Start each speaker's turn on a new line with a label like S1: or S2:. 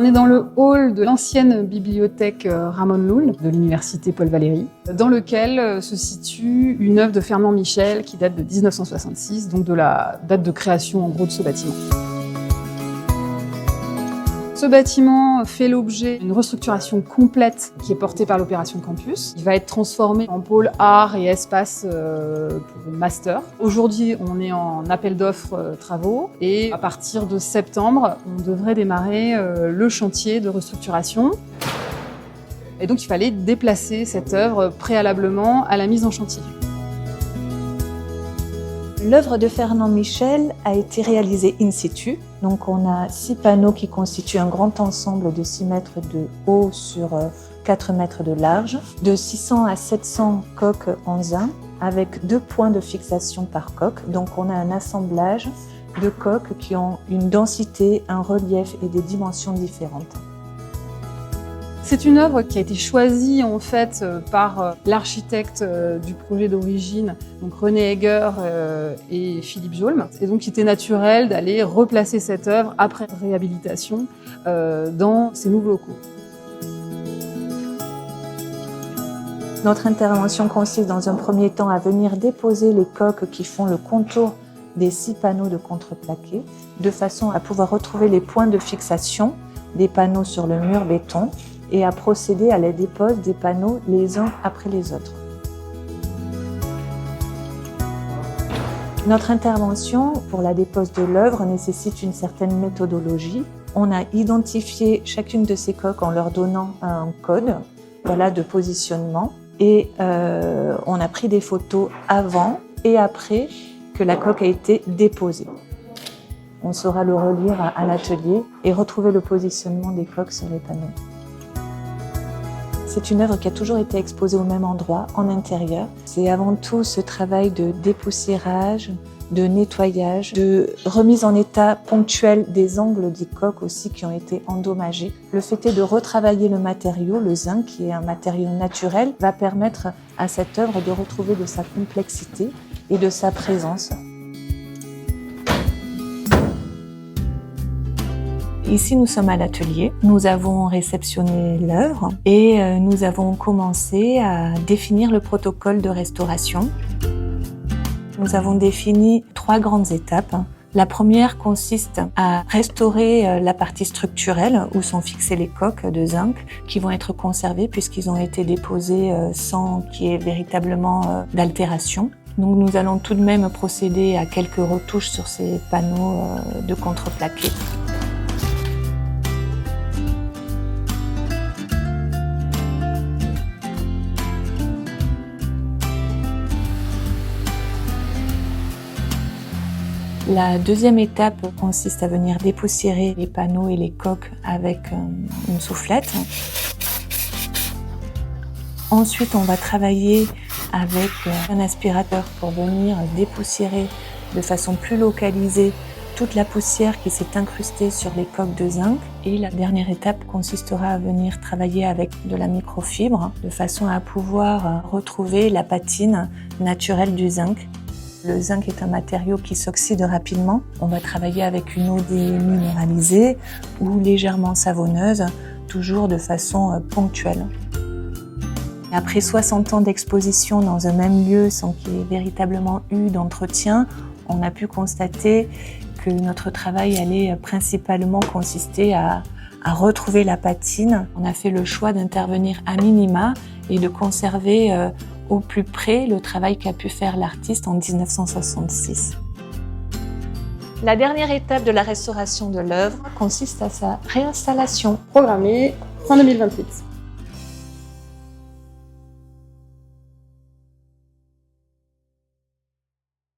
S1: On est dans le hall de l'ancienne bibliothèque Ramon Llull de l'université Paul Valéry, dans lequel se situe une œuvre de Fernand Michel qui date de 1966, donc de la date de création en gros de ce bâtiment. Ce bâtiment fait l'objet d'une restructuration complète qui est portée par l'opération Campus. Il va être transformé en pôle art et espace pour master. Aujourd'hui, on est en appel d'offres travaux et à partir de septembre, on devrait démarrer le chantier de restructuration. Et donc, il fallait déplacer cette œuvre préalablement à la mise en chantier.
S2: L'œuvre de Fernand Michel a été réalisée in situ. Donc on a 6 panneaux qui constituent un grand ensemble de 6 mètres de haut sur 4 mètres de large, de 600 à 700 coques en zinc, avec 2 points de fixation par coque. Donc on a un assemblage de coques qui ont une densité, un relief et des dimensions différentes.
S1: C'est une œuvre qui a été choisie en fait par l'architecte du projet d'origine, donc René Heger et Philippe Jaulme. Et donc il était naturel d'aller replacer cette œuvre après réhabilitation dans ces nouveaux locaux.
S2: Notre intervention consiste dans un premier temps à venir déposer les coques qui font le contour des 6 panneaux de contreplaqué, de façon à pouvoir retrouver les points de fixation des panneaux sur le mur béton, et à procéder à la dépose des panneaux les uns après les autres. Notre intervention pour la dépose de l'œuvre nécessite une certaine méthodologie. On a identifié chacune de ces coques en leur donnant un code de positionnement et on a pris des photos avant et après que la coque a été déposée. On saura le relire à l'atelier et retrouver le positionnement des coques sur les panneaux. C'est une œuvre qui a toujours été exposée au même endroit, en intérieur. C'est avant tout ce travail de dépoussiérage, de nettoyage, de remise en état ponctuelle des angles des coques aussi qui ont été endommagés. Le fait est de retravailler le matériau, le zinc, qui est un matériau naturel, va permettre à cette œuvre de retrouver de sa complexité et de sa présence. Ici, nous sommes à l'atelier. Nous avons réceptionné l'œuvre et nous avons commencé à définir le protocole de restauration. Nous avons défini 3 grandes étapes. La première consiste à restaurer la partie structurelle où sont fixées les coques de zinc qui vont être conservées puisqu'ils ont été déposés sans qu'il y ait véritablement d'altération. Donc nous allons tout de même procéder à quelques retouches sur ces panneaux de contreplaqué. La deuxième étape consiste à venir dépoussiérer les panneaux et les coques avec une soufflette. Ensuite, on va travailler avec un aspirateur pour venir dépoussiérer de façon plus localisée toute la poussière qui s'est incrustée sur les coques de zinc. Et la dernière étape consistera à venir travailler avec de la microfibre de façon à pouvoir retrouver la patine naturelle du zinc. Le zinc est un matériau qui s'oxyde rapidement. On va travailler avec une eau déminéralisée ou légèrement savonneuse, toujours de façon ponctuelle. Après 60 ans d'exposition dans un même lieu sans qu'il y ait véritablement eu d'entretien, on a pu constater que notre travail allait principalement consister à retrouver la patine. On a fait le choix d'intervenir à minima et de conserver au plus près le travail qu'a pu faire l'artiste en 1966. La dernière étape de la restauration de l'œuvre consiste à sa réinstallation.
S1: Programmée fin 2028.